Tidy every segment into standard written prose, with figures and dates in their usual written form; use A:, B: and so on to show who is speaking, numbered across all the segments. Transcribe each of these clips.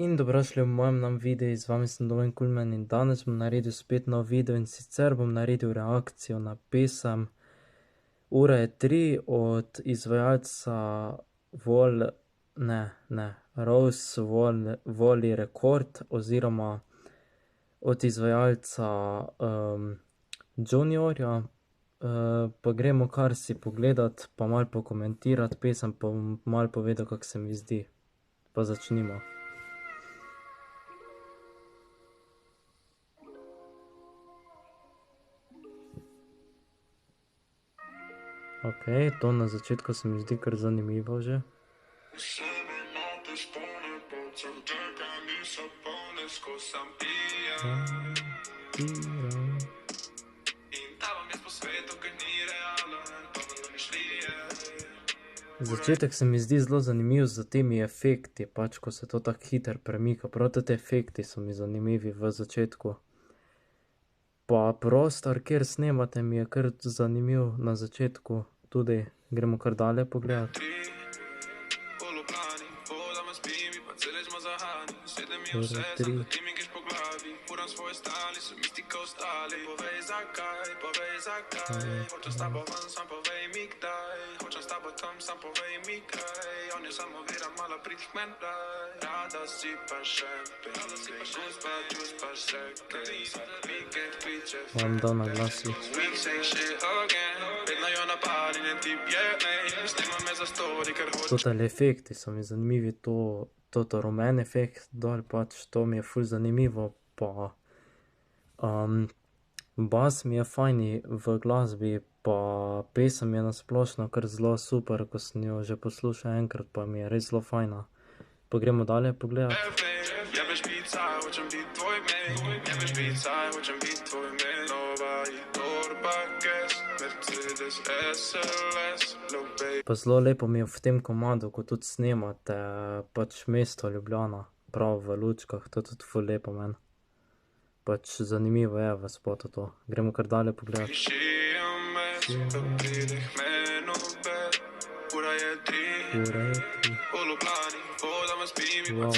A: In dobrošli v mojem novem videu, z vami sem Domen Kulmen in danes bom naredil spet nov video in sicer bom naredil reakcijo na pesem Ura je 3 od izvajalca Rose Voli Record oziroma od izvajalca Juniorja. Pa gremo kar si pogledat, pa malo pokomentirati pesem, pa bom malo povedal, kako se mi zdi. Pa začnimo. Ok, to na začetku se mi zdi kar zanimivo že. Začetek se mi zdi zelo zanimiv z temi efekti, pač ko se to tako hitro premika, prav te efekti so mi zanimivi v začetku. Pa prostor, kjer snemate, mi je kar zanimiv na začetku, tudi gremo kar dalje pogledat. Ura 3. Vam dal na glasi. Totale efekti so mi zanimivi, to rumen efekt dol, pač to mi je ful zanimivo, pa bas mi je fajn v glasbi, pa pesem je na splošno kar zelo super, ko sem jo že poslušal enkrat, pa mi je res zelo fajna. Pa gremo dalje pogledat. Pa zelo lepo mi je v tem komadu, ko tudi snemate pač mesto Ljubljana, prav v lučkah, to je tudi ful lepo meni. Pač zanimivo je v spotu to. Gremo kar dalje pogledat. Ura je 3. Wow.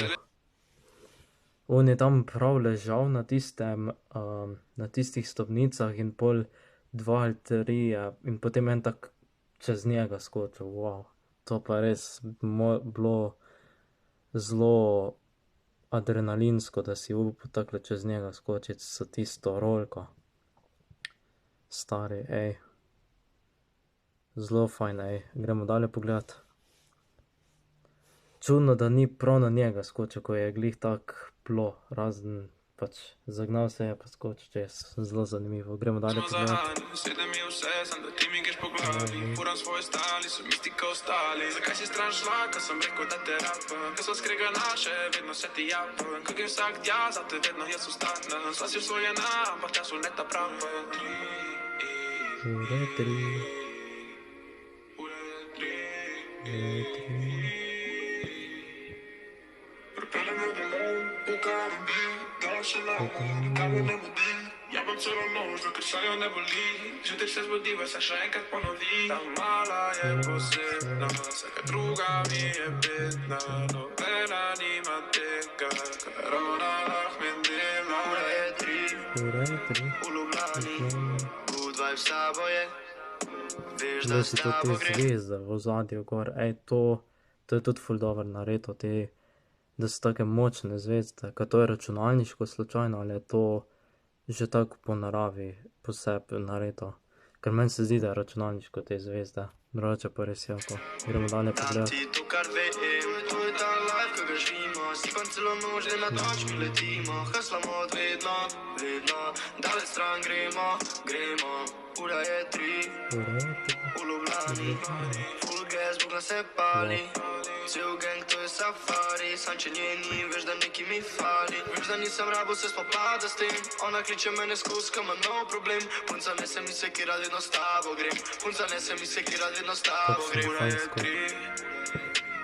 A: On je tam prav ležal na tistih stopnicah in pol 2 ali 3 in potem en tak čez njega skočil, wow. To pa res bilo zelo adrenalinsko, da si upal takole čez njega skočiti s tisto rolko. Stari, Zelo fajn, gremo dalje pogledat. Čudno, da ni prav na njega skočil, ko je glih tako bilo, razen pač zagnal se je pa skočil čez, zelo zanimivo. Gremo dalje pogledat. Ura je 3. Zdaj si to te zvezde v ozadju gor, to je tudi ful dobro naredo, da so take močne zvezde, ka to je računalniško slučajno ali je to že tako po naravi, po sebi naredo. Ker meni se zdi, da je računalniško te zvezde, drugače pa res jako. Gremo dalje pogledat. Ura je 3. Cel gang to je safari, sam če njeni, veš da neki mi fali. Veš da nisem rabo se spopada s tem, ona kliče mene skozi, ka ima nov problem. Punca ne se mi se, ki rad vedno s tabo grem. Punca ne se mi se, ki rad vedno s tabo grem. Ura je 3.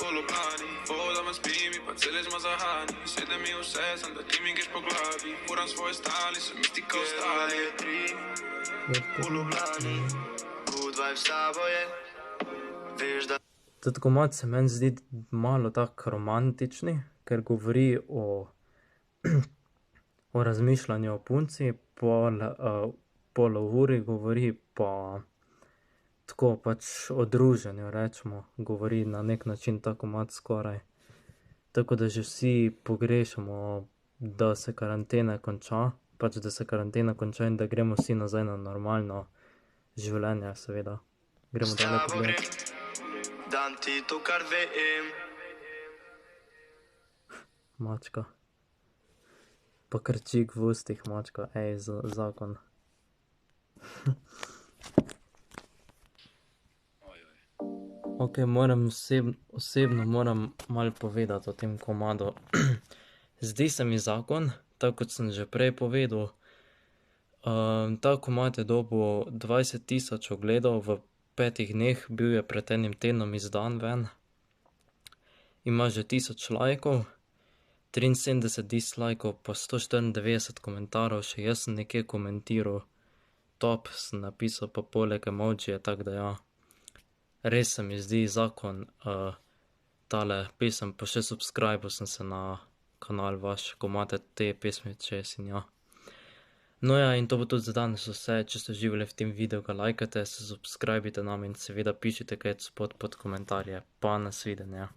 A: V Ljubljani, voda me spim in pa cele zmazahani. Svede mi vse, sem da ti mi greš po glavi. Furam svoje stali, sem isti ko ostali. Ura je 3. V Ljubljani, good vibe s tabo je, veš da. Tudi komad se meni zdi malo tako romantični,
B: ker govori o razmišljanju o punci, pol o uri govori pa tako pač o druženju, rečemo, govori na nek način ta komad skoraj. Tako da že vsi pogrešamo, da se karantena konča, pač da se karantena konča in da gremo vsi nazaj na normalno življenje, seveda. Gremo dalje pogledat.
A: Dam ti to, kar vem.
B: Mačka. Pa krčik v ustih, mačka, zakon. Ok, osebno moram malo povedati o tem komadu. Zdi se mi zakon, tako kot sem že prej povedal, ta komad je dobil 20.000 ogledov v 5 dneh, bil je pred enim tednom izdan ven. Ima že 1000 lajkov, 73 dislajkov pa 194 komentarjev, še jaz sem nekje komentiral, top sem napisal pa poleg emojije, tako da ja. Res se mi zdi zakon, tale pesem, pa še subscribal sem se na kanal vaš, ko imate te pesmi čez in ja. No ja, in to bo tudi za danes vse, če ste uživali v tem videu, ga lajkajte, se subscribite nam in seveda pišite kaj spod pod komentarje, pa nasvidenje.